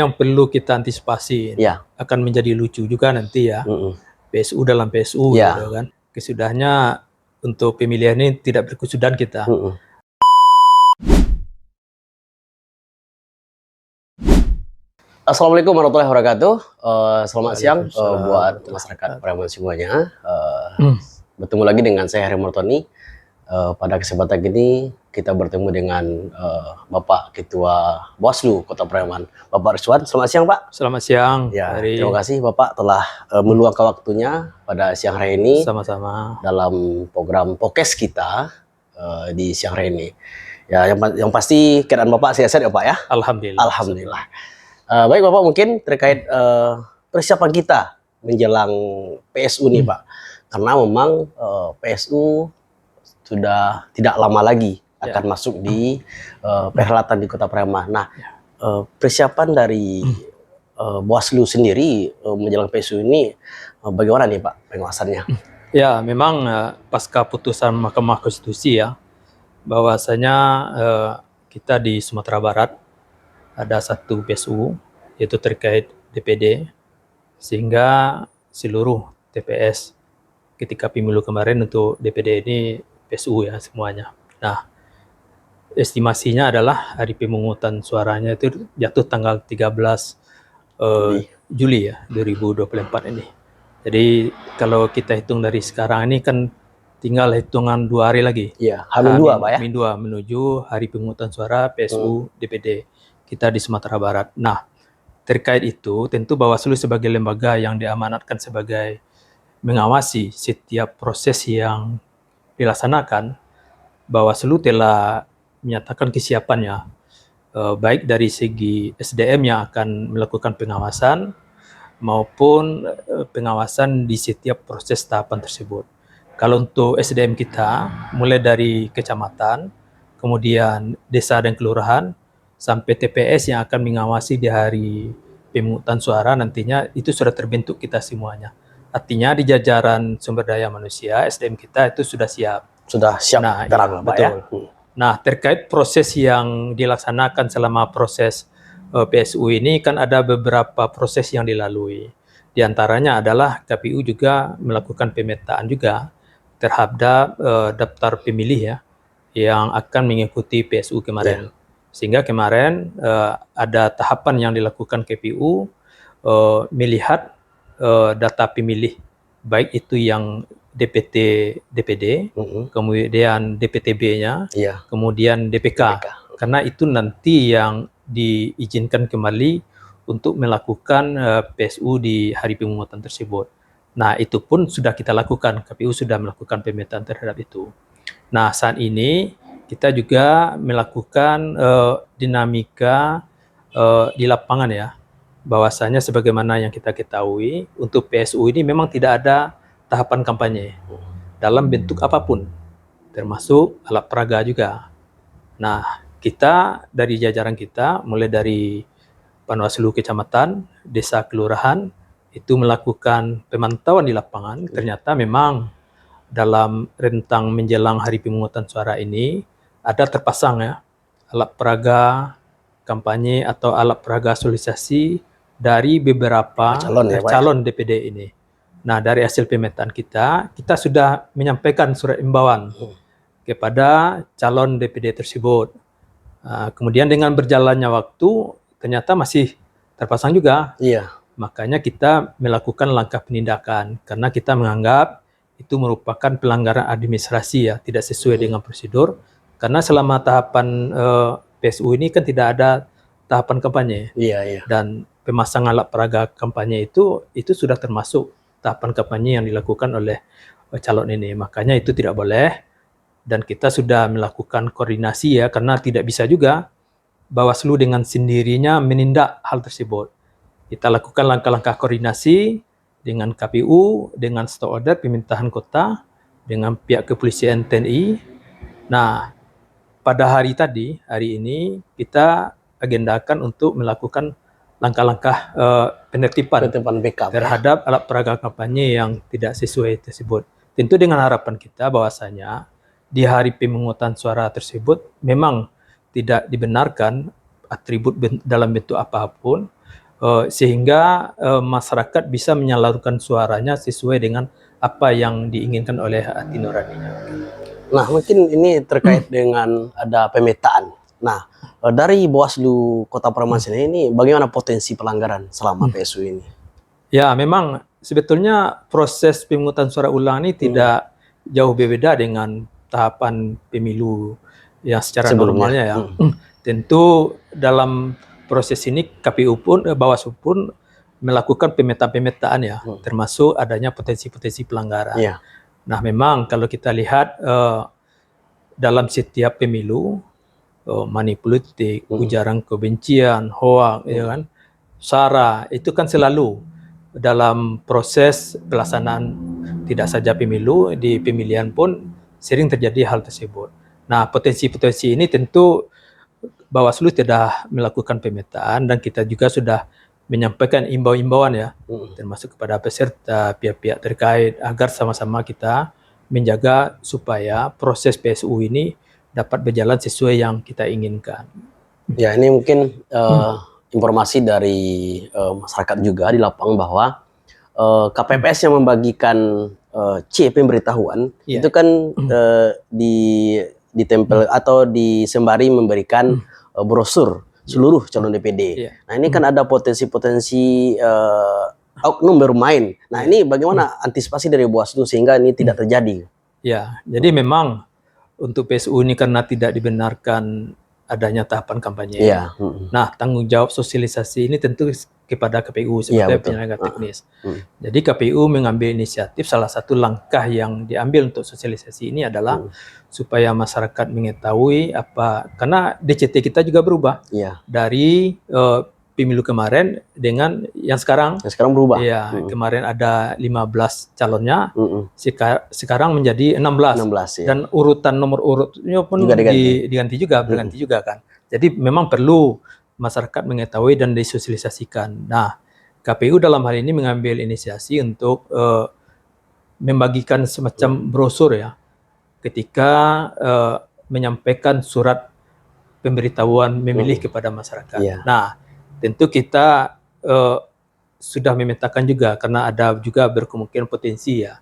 yang perlu kita antisipasi Ya. akan menjadi lucu juga nanti ya. PSU dalam PSU Ya. gitu kan. Kesudahnya untuk pemilihan ini tidak berkesudahan kita. Assalamualaikum warahmatullahi wabarakatuh. Selamat siang buat Waalaikumsalam. masyarakat Paraman semuanya. Bertemu lagi dengan saya Heri Mortoni. Pada kesempatan ini kita bertemu dengan Bapak Ketua Bawaslu Kota Paraman, Bapak Rizwan. Selamat siang, Pak. Selamat siang. Ya, terima kasih Bapak telah meluangkan waktunya pada siang hari ini. Sama-sama. Dalam program Pokes kita di siang hari ini. Ya, yang pasti keadaan Bapak sehat-sehat ya, Pak ya. Alhamdulillah. Alhamdulillah. Baik Bapak, mungkin terkait persiapan kita menjelang PSU nih Pak, karena memang PSU sudah tidak lama lagi akan masuk di perhelatan di Kota Paraman. Nah, persiapan dari Bawaslu sendiri menjelang PSU ini bagaimana nih Pak pengawasannya? Ya, memang pasca putusan Mahkamah Konstitusi ya, bahwasanya kita di Sumatera Barat ada satu PSU, yaitu terkait DPD, sehingga seluruh TPS ketika pemilu kemarin untuk DPD ini PSU ya semuanya. Nah, estimasinya adalah hari pemungutan suaranya itu jatuh tanggal 13 Juli ya 2024 ini. Jadi kalau kita hitung dari sekarang ini kan tinggal hitungan 2 hari lagi. Iya, H-2 Pak ya. H-2 menuju hari pemungutan suara PSU DPD kita di Sumatera Barat. Nah, terkait itu tentu Bawaslu sebagai lembaga yang diamanatkan sebagai mengawasi setiap proses yang dilaksanakan, Bawaslu telah menyatakan kesiapannya, baik dari segi SDM yang akan melakukan pengawasan maupun pengawasan di setiap proses tahapan tersebut. Kalau untuk SDM kita, mulai dari kecamatan, kemudian desa dan kelurahan, sampai TPS yang akan mengawasi di hari pemungutan suara nantinya itu sudah terbentuk kita semuanya. Artinya di jajaran sumber daya manusia, SDM kita itu sudah siap. Sudah siap, Nah, Pak betul. ya. Nah, terkait proses yang dilaksanakan selama proses PSU ini kan ada beberapa proses yang dilalui. Di antaranya adalah KPU juga melakukan pemetaan juga terhadap daftar pemilih ya yang akan mengikuti PSU kemarin. Sehingga kemarin ada tahapan yang dilakukan KPU melihat data pemilih, baik itu yang DPT, DPD, kemudian DPTB-nya, kemudian DPK. Karena itu nanti yang diizinkan kembali untuk melakukan PSU di hari pemungutan tersebut. Nah, itu pun sudah kita lakukan, KPU sudah melakukan pemetaan terhadap itu. Nah, saat ini kita juga melakukan dinamika di lapangan ya, bahwasanya sebagaimana yang kita ketahui untuk PSU ini memang tidak ada tahapan kampanye dalam bentuk apapun, termasuk alat peraga juga. Nah, kita dari jajaran kita, mulai dari Panwaslu Kecamatan, Desa Kelurahan, itu melakukan pemantauan di lapangan. Ternyata memang dalam rentang menjelang hari pemungutan suara ini ada terpasang ya alat peraga kampanye atau alat peraga sosialisasi dari beberapa calon DPD ini. Nah, dari hasil pemetaan kita sudah menyampaikan surat imbauan kepada calon DPD tersebut. Kemudian dengan berjalannya waktu ternyata masih terpasang juga. Makanya kita melakukan langkah penindakan karena kita menganggap itu merupakan pelanggaran administrasi ya, tidak sesuai dengan prosedur. Karena selama tahapan PSU ini kan tidak ada tahapan kampanye. Dan pemasangan alat peraga kampanye itu sudah termasuk tahapan kampanye yang dilakukan oleh calon ini. Makanya itu tidak boleh. Dan kita sudah melakukan koordinasi ya, karena tidak bisa juga Bawaslu dengan sendirinya menindak hal tersebut. Kita lakukan langkah-langkah koordinasi dengan KPU, dengan stakeholder pemerintahan kota, dengan pihak kepolisian TNI. Nah, pada hari ini kita agendakan untuk melakukan langkah-langkah penertiban terhadap alat peraga kampanye yang tidak sesuai tersebut. Tentu dengan harapan kita bahwasanya di hari pemungutan suara tersebut memang tidak dibenarkan atribut dalam bentuk apapun, sehingga masyarakat bisa menyalurkan suaranya sesuai dengan apa yang diinginkan oleh hati nuraninya. Nah, mungkin ini terkait dengan ada pemetaan. Nah, dari Bawaslu Kota Prambanan ini bagaimana potensi pelanggaran selama PSU ini? Ya, memang sebetulnya proses pemungutan suara ulang ini tidak jauh berbeda dengan tahapan pemilu yang secara Sebelumnya. normalnya ya. Tentu dalam proses ini KPU pun, Bawaslu pun melakukan pemetaan ya, termasuk adanya potensi-potensi pelanggaran. Iya. Nah, memang kalau kita lihat dalam setiap pemilu, money politik, ujaran kebencian, hoak, ya kan, SARA, itu kan selalu dalam proses pelaksanaan tidak saja pemilu, di pemilihan pun sering terjadi hal tersebut. Nah, potensi-potensi ini tentu Bawaslu sudah melakukan pemetaan dan kita juga sudah menyampaikan imbauan ya, termasuk kepada peserta, pihak-pihak terkait agar sama-sama kita menjaga supaya proses PSU ini dapat berjalan sesuai yang kita inginkan. Ya, ini mungkin informasi dari masyarakat juga di lapangan bahwa KPPS yang membagikan C pemberitahuan itu kan ditempel atau disembari memberikan brosur seluruh calon DPD. Nah, ini kan ada potensi-potensi oknum bermain. Nah, ini bagaimana antisipasi dari Bawaslu sehingga ini tidak terjadi? Ya, jadi memang untuk PSU ini karena tidak dibenarkan adanya tahapan kampanye. Iya. Nah, tanggung jawab sosialisasi ini tentu kepada KPU sebagai penyelenggara teknis. Jadi KPU mengambil inisiatif, salah satu langkah yang diambil untuk sosialisasi ini adalah supaya masyarakat mengetahui apa, karena DCT kita juga berubah dari pemilu kemarin dengan yang sekarang. Yang sekarang berubah. Iya, kemarin ada 15 calonnya, sekarang menjadi 16 ya. dan urutan nomor urutnya pun juga diganti juga, berganti juga kan. Jadi memang perlu masyarakat mengetahui dan disosialisasikan. Nah, KPU dalam hal ini mengambil inisiasi untuk membagikan semacam brosur ya, ketika menyampaikan surat pemberitahuan memilih kepada masyarakat. Nah, tentu kita sudah memetakan juga karena ada juga berkemungkinan potensi ya.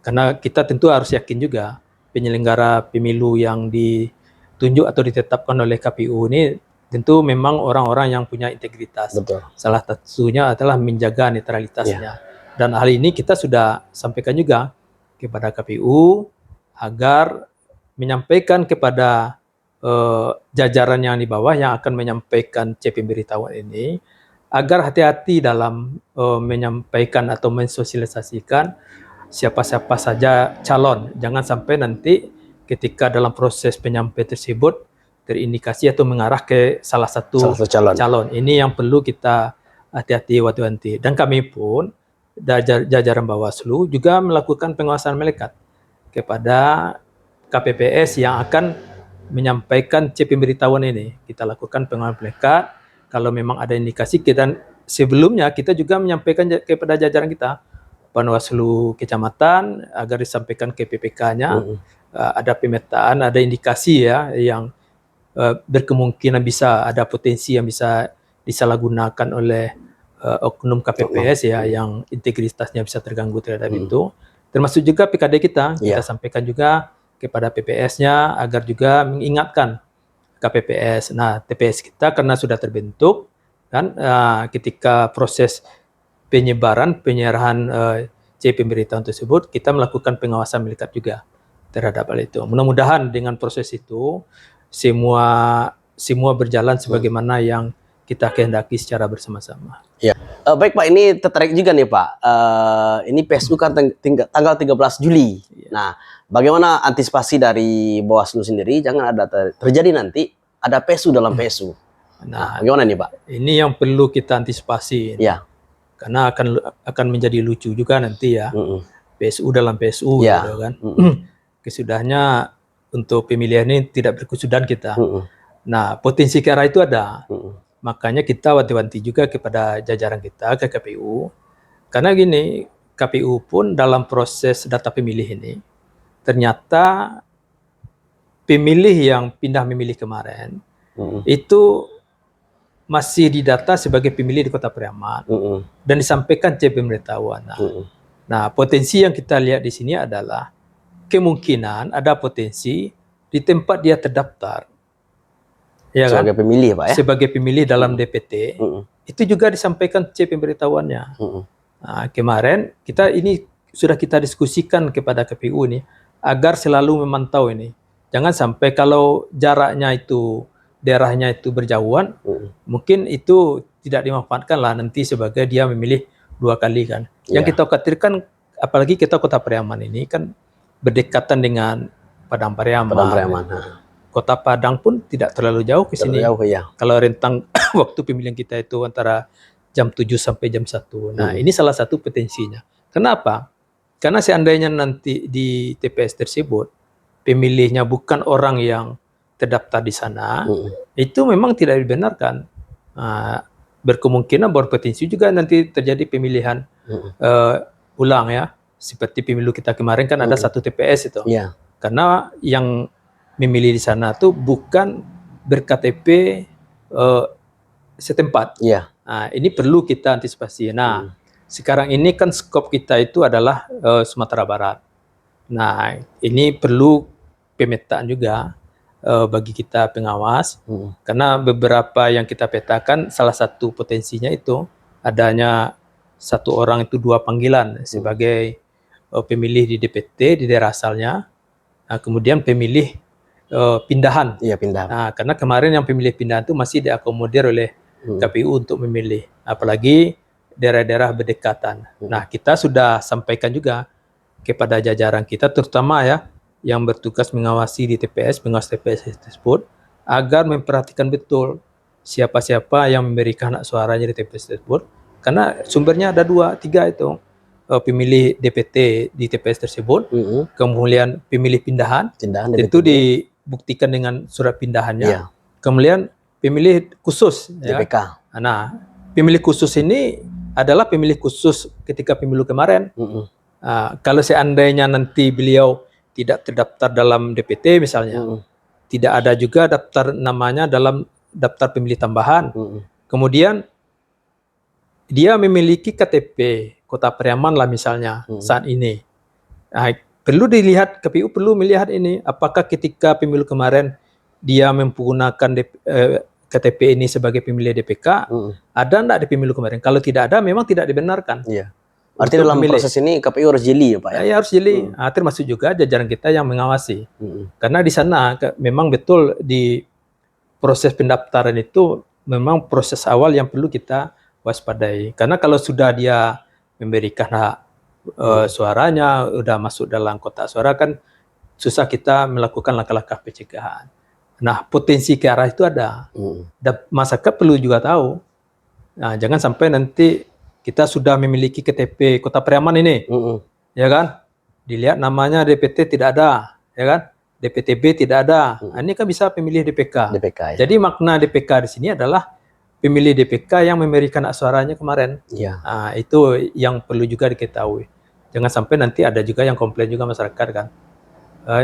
Karena kita tentu harus yakin juga penyelenggara pemilu yang ditunjuk atau ditetapkan oleh KPU ini tentu memang orang-orang yang punya integritas. Betul. Salah satunya adalah menjaga netralitasnya. Dan hal ini kita sudah sampaikan juga kepada KPU agar menyampaikan kepada jajaran yang di bawah yang akan menyampaikan C pemberitahuan ini agar hati-hati dalam menyampaikan atau mensosialisasikan siapa-siapa saja calon. Jangan sampai nanti ketika dalam proses penyampaian tersebut terindikasi atau mengarah ke salah satu calon. Ini yang perlu kita hati-hati wanti-wanti. Dan kami pun jajaran Bawaslu juga melakukan pengawasan melekat kepada KPPS yang akan menyampaikan C pemberitahuan ini. Kita lakukan pengawasan melekat. Kalau memang ada indikasi, kita sebelumnya kita juga menyampaikan kepada jajaran kita, Panwaslu Kecamatan, agar disampaikan ke PPK-nya, ada pemetaan, ada indikasi ya yang berkemungkinan bisa ada potensi yang bisa disalahgunakan oleh oknum KPPS ya, yang integritasnya bisa terganggu terhadap itu. Termasuk juga PKD kita sampaikan juga kepada PPS-nya agar juga mengingatkan KPPS. Nah, TPS kita karena sudah terbentuk kan, ketika proses penyerahan C pemberitahuan tersebut, kita melakukan pengawasan melekat juga terhadap hal itu. Mudah-mudahan dengan proses itu semua berjalan sebagaimana yang kita kehendaki secara bersama-sama. Ya. Baik Pak, ini tertarik juga nih Pak. Ini PSU kan tanggal 13 Juli. Nah, bagaimana antisipasi dari Bawaslu sendiri jangan ada terjadi nanti ada PSU dalam PSU. Nah, bagaimana nih Pak? Ini yang perlu kita antisipasi. Ya. Karena akan menjadi lucu juga nanti ya. PSU dalam PSU gitu kan. Kesudahnya untuk pemilihan ini tidak berkesudahan kita. Nah, potensi ke arah itu ada. Makanya kita wanti-wanti juga kepada jajaran kita, ke KPU. Karena gini, KPU pun dalam proses data pemilih ini, ternyata pemilih yang pindah memilih kemarin, itu masih didata sebagai pemilih di Kota Priaman dan disampaikan C pemberitahuan. Nah, potensi yang kita lihat di sini adalah kemungkinan ada potensi di tempat dia terdaftar, ya sebagai kan? pemilih Pak ya. Sebagai pemilih dalam DPT, itu juga disampaikan C pemberitahuannya. Nah, kemarin ini sudah kita diskusikan kepada KPU nih, agar selalu memantau ini. Jangan sampai kalau jaraknya itu, daerahnya itu berjauhan, mungkin itu tidak dimanfaatkan lah nanti sebagai dia memilih 2 kali kan. Yang kita khawatirkan, apalagi kita Kota Priaman ini kan berdekatan dengan Padang Pariaman. Kota Padang pun tidak terlalu jauh ke sini. Kalau rentang waktu pemilihan kita itu antara jam 7 sampai jam 1. Nah, ini salah satu potensinya. Kenapa? Karena seandainya nanti di TPS tersebut pemilihnya bukan orang yang terdaftar di sana, itu memang tidak dibenarkan. Berkemungkinan berpotensi juga nanti terjadi pemilihan ulang ya. Seperti pemilu kita kemarin kan ada 1 TPS itu. Karena yang memilih di sana tuh bukan ber-KTP setempat. Nah, ini perlu kita antisipasi. Nah, sekarang ini kan skop kita itu adalah Sumatera Barat. Nah, ini perlu pemetaan juga bagi kita pengawas, karena beberapa yang kita petakan salah satu potensinya itu adanya 1 orang itu 2 panggilan sebagai pemilih di DPT di daerah asalnya, kemudian pemilih pindahan. Nah, karena kemarin yang pemilih pindahan itu masih diakomodir oleh KPU untuk memilih, apalagi daerah-daerah berdekatan. Nah, kita sudah sampaikan juga kepada jajaran kita, terutama ya yang bertugas mengawasi di TPS, pengawas TPS tersebut, agar memperhatikan betul siapa-siapa yang memberikan hak suaranya di TPS tersebut, karena sumbernya ada 2, 3 itu, pemilih DPT di TPS tersebut, kemudian pemilih pindahan itu dibuktikan dengan surat pindahannya, kemudian pemilih khusus DPK. Ya. Nah, pemilih khusus ini adalah pemilih khusus ketika pemilu kemarin. Kalau seandainya nanti beliau tidak terdaftar dalam DPT misalnya, tidak ada juga daftar namanya dalam daftar pemilih tambahan, kemudian dia memiliki KTP Kota Priaman lah misalnya saat ini. Nah, perlu dilihat, KPU perlu melihat ini, apakah ketika pemilu kemarin dia menggunakan KTP ini sebagai pemilih DPK, ada enggak di pemilu kemarin? Kalau tidak ada, memang tidak dibenarkan. Arti dalam proses ini KPU harus jeli ya Pak ya? Ya harus jeli, termasuk juga jajaran kita yang mengawasi. Karena di sana memang betul di proses pendaftaran itu memang proses awal yang perlu kita waspadai. Karena kalau sudah dia memberikan hak suaranya, udah masuk dalam kotak suara, kan susah kita melakukan langkah-langkah pencegahan. Nah, potensi ke arah itu ada. Dan masyarakat perlu juga tahu. Nah, jangan sampai nanti kita sudah memiliki KTP Kota Priaman ini, ya kan? Dilihat namanya DPT tidak ada, ya kan? DPTB tidak ada. Nah, ini kan bisa pemilih DPK. Ya. Jadi makna DPK di sini adalah pemilih DPK yang memberikan hak suaranya kemarin. Nah, itu yang perlu juga diketahui. Jangan sampai nanti ada juga yang komplain juga masyarakat kan.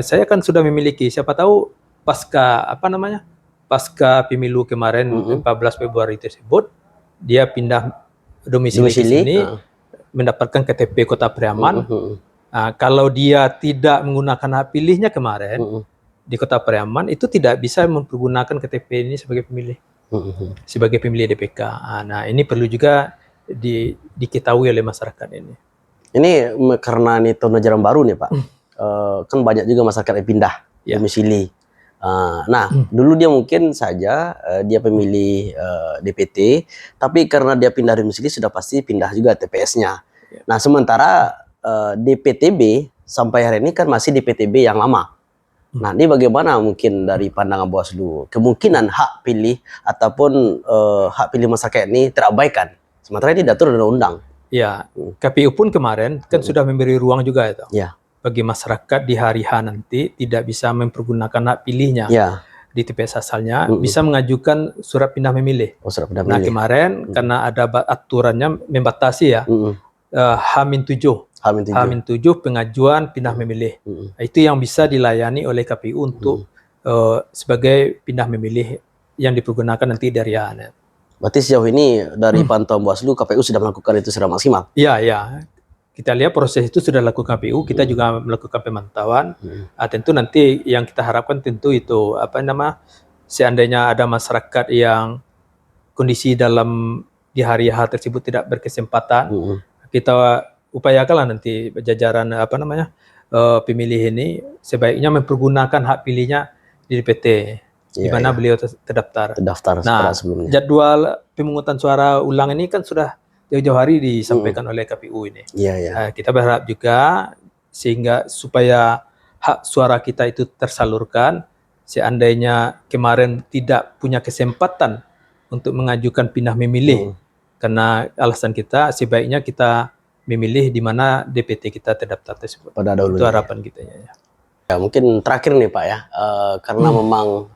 Saya kan sudah memiliki, siapa tahu pasca pemilu kemarin 14 Februari tersebut, dia pindah domisili di sini, mendapatkan KTP Kota Priaman. Kalau dia tidak menggunakan hak pilihnya kemarin di Kota Priaman, itu tidak bisa mempergunakan KTP ini sebagai pemilih, sebagai pemilih DPK. Nah, ini perlu juga diketahui oleh masyarakat ini. Ini karena ini tahun ajaran baru nih Pak, kan banyak juga masyarakat yang pindah domisili. Nah, dulu dia mungkin saja dia pemilih DPT, tapi karena dia pindah domisili sudah pasti pindah juga TPS-nya. Nah, sementara DPTB sampai hari ini kan masih DPTB yang lama. Nah, ini bagaimana mungkin dari pandangan Bawaslu kemungkinan hak pilih ataupun hak pilih masyarakat ini terabaikan, sementara ini diatur undang-undang. Ya, KPU pun kemarin kan sudah memberi ruang juga itu. Bagi masyarakat di hari H nanti tidak bisa mempergunakan hak pilihnya di TPS asalnya, bisa mengajukan surat pindah memilih. Nah, kemarin karena ada aturannya membatasi ya, H-7 pengajuan pindah memilih. Itu yang bisa dilayani oleh KPU untuk sebagai pindah memilih yang dipergunakan nanti dari H. Berarti sejauh ini dari pantauan Bawaslu, KPU sudah melakukan itu secara maksimal. Iya, ya. Kita lihat proses itu sudah dilakukan KPU, kita juga melakukan pemantauan. Tentu nanti yang kita harapkan tentu itu seandainya ada masyarakat yang kondisi dalam di hari H tersebut tidak berkesempatan, kita upayakanlah nanti jajaran pemilih ini sebaiknya mempergunakan hak pilihnya di DPT, di mana beliau terdaftar. Nah, sebelumnya. jadwal pemungutan suara ulang ini kan sudah jauh-jauh hari disampaikan oleh KPU ini. Kita berharap juga sehingga supaya hak suara kita itu tersalurkan. Seandainya kemarin tidak punya kesempatan untuk mengajukan pindah memilih karena alasan kita, sebaiknya kita memilih di mana DPT kita terdaftar tersebut. Pada dahulunya. Itu harapan kita ya. Mungkin terakhir nih Pak ya, karena memang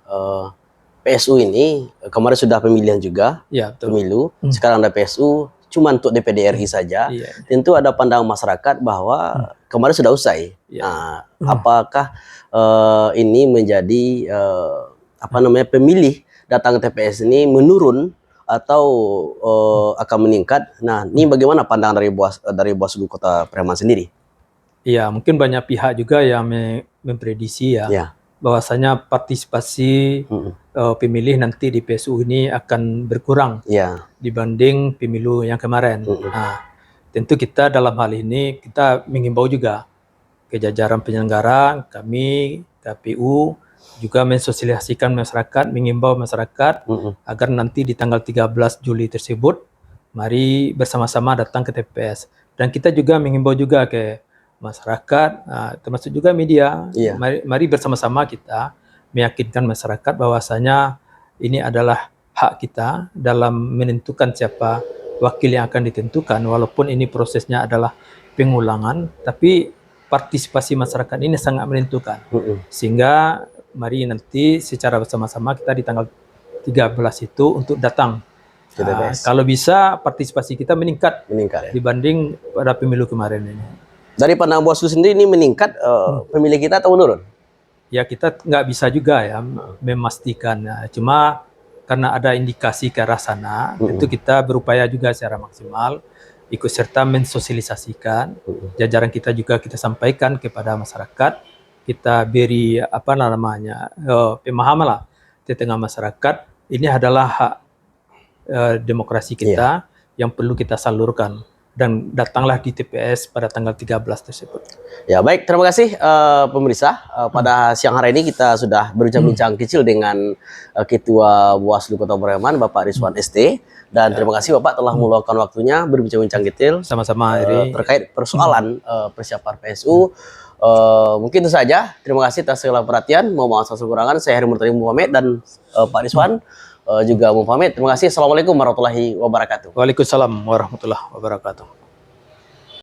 PSU ini kemarin sudah pemilihan juga, pemilu. Sekarang ada PSU cuma untuk DPD RI saja. Tentu ada pandangan masyarakat bahwa kemarin sudah usai. Nah, apakah ini menjadi pemilih datang ke TPS ini menurun atau akan meningkat? Nah, ini bagaimana pandangan dari Bawaslu Kota Periaman sendiri? Iya, mungkin banyak pihak juga yang memprediksi bahwasanya partisipasi pemilih nanti di PSU ini akan berkurang dibanding pemilu yang kemarin. Nah, tentu kita dalam hal ini kita mengimbau juga ke jajaran penyelenggara, kami KPU juga mensosialisasikan masyarakat, mengimbau masyarakat agar nanti di tanggal 13 Juli tersebut mari bersama-sama datang ke TPS. Dan kita juga mengimbau juga ke masyarakat, termasuk juga media, mari bersama-sama kita meyakinkan masyarakat bahwasanya ini adalah hak kita dalam menentukan siapa wakil yang akan ditentukan, walaupun ini prosesnya adalah pengulangan, tapi partisipasi masyarakat ini sangat menentukan. Sehingga mari nanti secara bersama-sama kita di tanggal 13 itu untuk datang. Kalau bisa partisipasi kita meningkat dibanding pada pemilu kemarin ini. Dari pandangan Bawaslu sendiri ini meningkat pemilih kita atau menurun? Ya kita nggak bisa juga ya memastikan. Cuma karena ada indikasi ke arah sana, tentu kita berupaya juga secara maksimal ikut serta mensosialisasikan. Jajaran kita juga kita sampaikan kepada masyarakat. Kita beri pemahaman lah di tengah masyarakat. Ini adalah hak demokrasi kita yang perlu kita salurkan. Dan datanglah di TPS pada tanggal 13 tersebut. Ya baik, terima kasih pemirsa. Pada siang hari ini kita sudah berbincang-bincang kecil dengan Ketua Bawaslu Kota Periaman, Bapak Rizwan ST. Dan terima kasih Bapak telah meluangkan waktunya berbincang-bincang detail sama-sama terkait persoalan persiapan PSU. Mungkin itu saja. Terima kasih atas segala perhatian. Mohon maaf atas kekurangan. Saya Heri Murtadi Muhammad dan Pak Rizwan juga mau pamit. Terima kasih. Assalamualaikum warahmatullahi wabarakatuh. Waalaikumsalam warahmatullahi wabarakatuh.